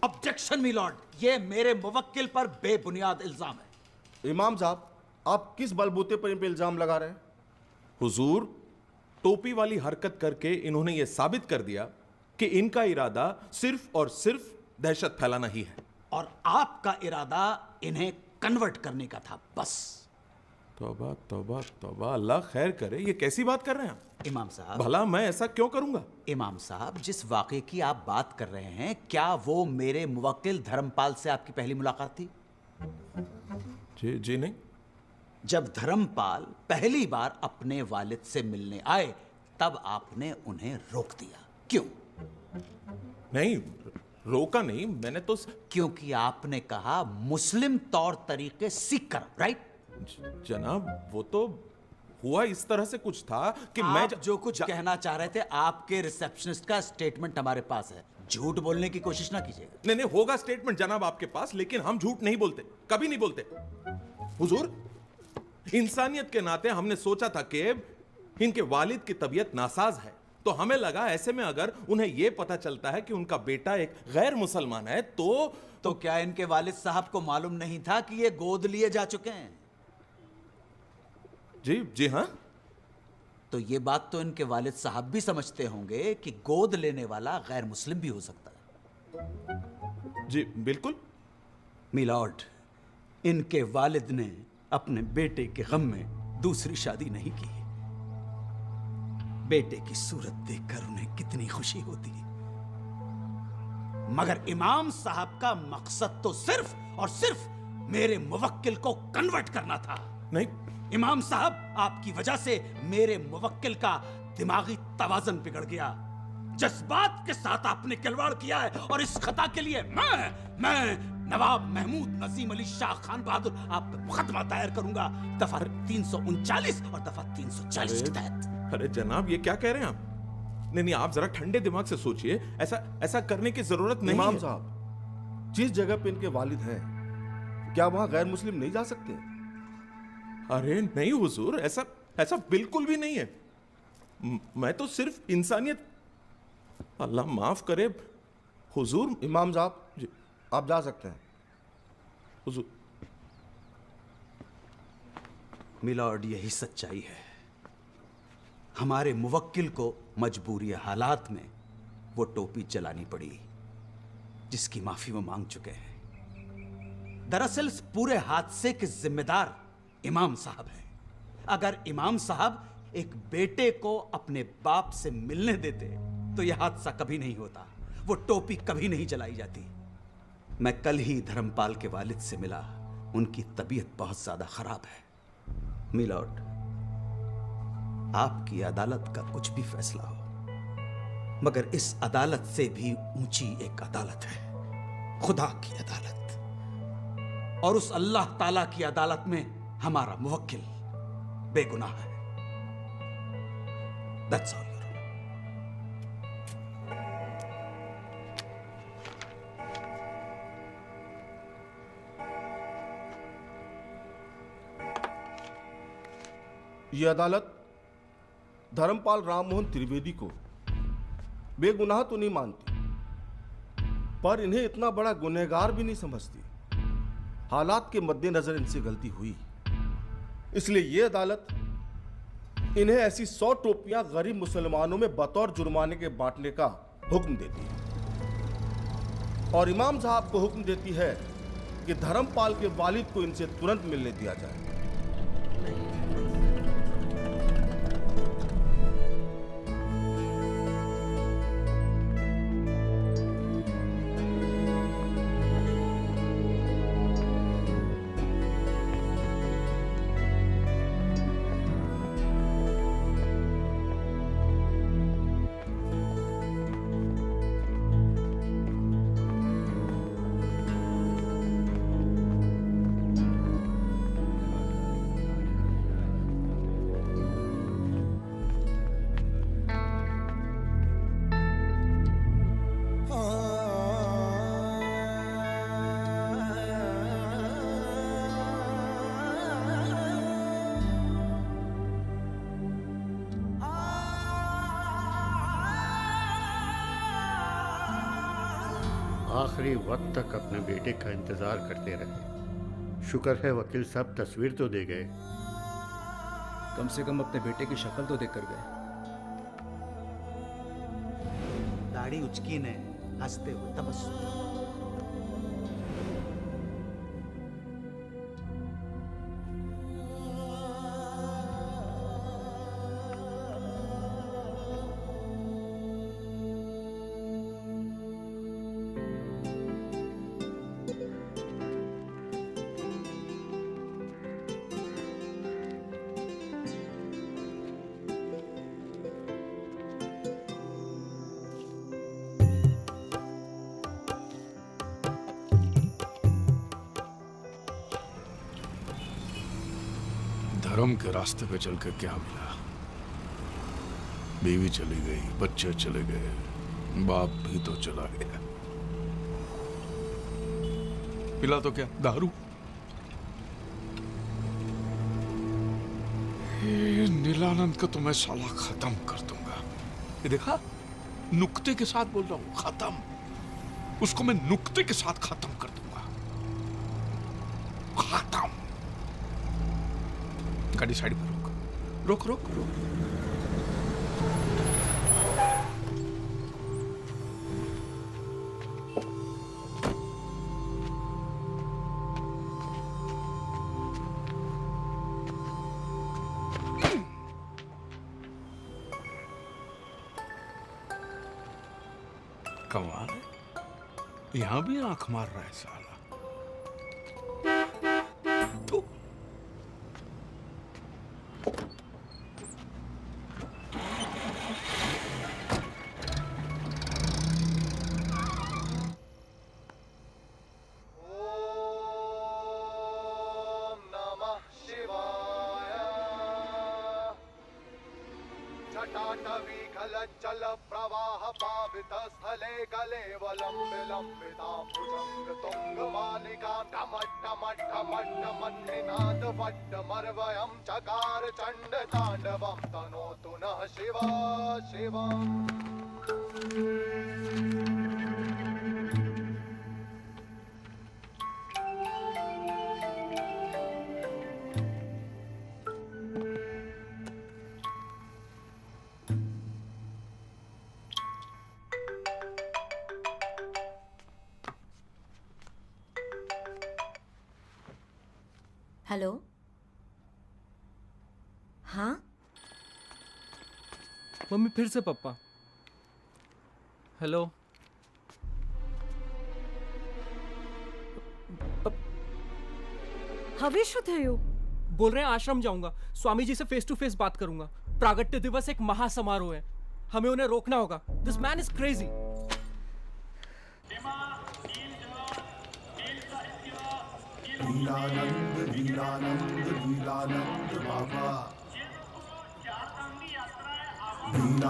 Objection my Lord, ये मेरे मुवक्किल पर बेबुनियाद इल्जाम है। इमाम साहब, आप किस बलबूते पर इन पे इल्जाम लगा रहे हैं? हुजूर, टोपी वाली हरकत करके इन्होंने यह साबित कर दिया कि इनका इरादा सिर्फ और सिर्फ दहशत फैलाना ही है, और आपका इरादा इन्हें कन्वर्ट करने का था, बस। तौबा तौबा तौबा, अल्लाह खैर करे, ये कैसी बात कर रहे हैं आप? इमाम साहब, भला मैं ऐसा क्यों करूंगा? इमाम साहब, जिस वाक़े की आप बात कर रहे हैं, क्या वो मेरे मुवक्किल धर्मपाल से आपकी पहली मुलाकात थी? जी जी नहीं। जब धर्मपाल पहली बार अपने वालिद से मिलने आए, तब आपने उन्हें रोक दिया, क्यों? नहीं, रोका नहीं, मैंने तो क्योंकि आपने कहा मुस्लिम तौर तरीके सीख कर, राइट? जनाब, वो तो हुआ इस तरह से कुछ था कि आप जो कुछ कहना चाह रहे थे, आपके रिसेप्शनिस्ट का स्टेटमेंट हमारे पास है, झूठ बोलने की कोशिश ना कीजिएगा। नहीं नहीं, होगा स्टेटमेंट जनाब आपके पास, लेकिन हम झूठ नहीं बोलते, कभी नहीं बोलते। हुजूर, इंसानियत के नाते हमने सोचा था कि इनके वालिद की तबीयत नासाज है, तो हमें लगा ऐसे में अगर उन्हें यह पता चलता है कि उनका बेटा एक गैर मुसलमान है तो क्या इनके वालिद साहब को मालूम नहीं था कि ये गोद लिए जा चुके हैं? जी जी हाँ। तो ये बात तो इनके वालिद साहब भी समझते होंगे कि गोद लेने वाला गैर मुस्लिम भी हो सकता है। जी बिल्कुल। मिलॉर्ड, इनके वालिद ने अपने बेटे के गम में दूसरी शादी नहीं की। बेटे की सूरत देखकर उन्हें कितनी खुशी होती, मगर इमाम साहब का मकसद तो सिर्फ और सिर्फ मेरे मुवक्किल को कन्वर्ट करना था। नहीं इमाम साहब, आपकी वजह से मेरे मुवक्किल का दिमागी तवाज़ुन बिगड़ गया। जज्बात के साथ आपने खिलवाड़ किया है, और इस खता के लिए मैं नवाब महमूद नजीम अली शाह खान बहादुर आप पे मुकदमा दायर करूंगा, दफा 339 और दफा 340 के तहत। अरे जनाब, ये क्या कह रहे हैं आप? नहीं नहीं, आप जरा ठंडे दिमाग से सोचिए, ऐसा करने की जरूरत नहीं है। इमाम साहब, जिस जगह पे इनके वालिद हैं, क्या वहां गैर मुस्लिम नहीं जा सकते? अरे नहीं हुजूर, ऐसा बिल्कुल भी नहीं है। मैं तो सिर्फ इंसानियत, अल्लाह माफ करे हुजूर। इमाम साहब जी, आप जा सकते हैं। हुजूर। मिलॉर्ड, यही सच्चाई है। हमारे मुवक्किल को मजबूरी हालात में वो टोपी चलानी पड़ी, जिसकी माफी वो मांग चुके हैं। दरअसल इस पूरे हादसे के जिम्मेदार इमाम साहब हैं। अगर इमाम साहब एक बेटे को अपने बाप से मिलने देते तो यह हादसा कभी नहीं होता, वो टोपी कभी नहीं जलाई जाती। मैं कल ही धर्मपाल के वालिद से मिला, उनकी तबीयत बहुत ज्यादा खराब है। मिलॉर्ड, आपकी अदालत का कुछ भी फैसला हो, मगर इस अदालत से भी ऊंची एक अदालत है, खुदा की अदालत। और उस अल्लाह ताला की अदालत में हमारा मुवक्किल बेगुनाह है। That's all, Your Honor. यह अदालत धर्मपाल राममोहन त्रिवेदी को बेगुनाह तो नहीं मानती, पर इन्हें इतना बड़ा गुनहगार भी नहीं समझती। हालात के मद्देनजर इनसे गलती हुई, इसलिए यह अदालत इन्हें ऐसी 100 टोपियां गरीब मुसलमानों में बतौर जुर्माने के बांटने का हुक्म देती है, और इमाम साहब को हुक्म देती है कि धर्मपाल के वालिद को इनसे तुरंत मिलने दिया जाए। आखिरी वक्त तक अपने बेटे का इंतजार करते रहे। शुक्र है वकील साहब तस्वीर तो दे गए। कम से कम अपने बेटे की शक्ल तो देख कर गए। दाढ़ी उचकी ने हंसते हुए तबस्सुम। धर्म के रास्ते पे चल के क्या मिला? बीवी चली गई, बच्चे चले गए, बाप भी तो चला गया। पिला तो क्या, दारू? ये नीलानंद को तो मैं साला खत्म कर दूंगा। ये देखा, नुक्ते के साथ बोल रहा हूं, खत्म। उसको मैं नुक्ते के साथ खत्म कर दूंगा। खत्म। गाड़ी साइड पर रोक रोक रोक रोक। कमाल है, यहां भी आंख मार रहा है साला। तो जल प्रवाह पावित स्थले कलेवलम विलंबिता भुजंग तुंग मालिका टमट्टमट्टमट्टमट्टिनाद वट्टमर्वयं चकार चंड तांडवं तनोतु नः शिवा शिवम्। हेलो, हाँ मम्मी फिर से पप्पा। हेलो, हवेश थयो बोल रहे हैं आश्रम जाऊंगा, स्वामी जी से फेस टू फेस बात करूंगा। प्रागट्य दिवस एक महासमारोह है, हमें उन्हें रोकना होगा। This man is crazy. Nilanand Nilanand Nilanand Baba.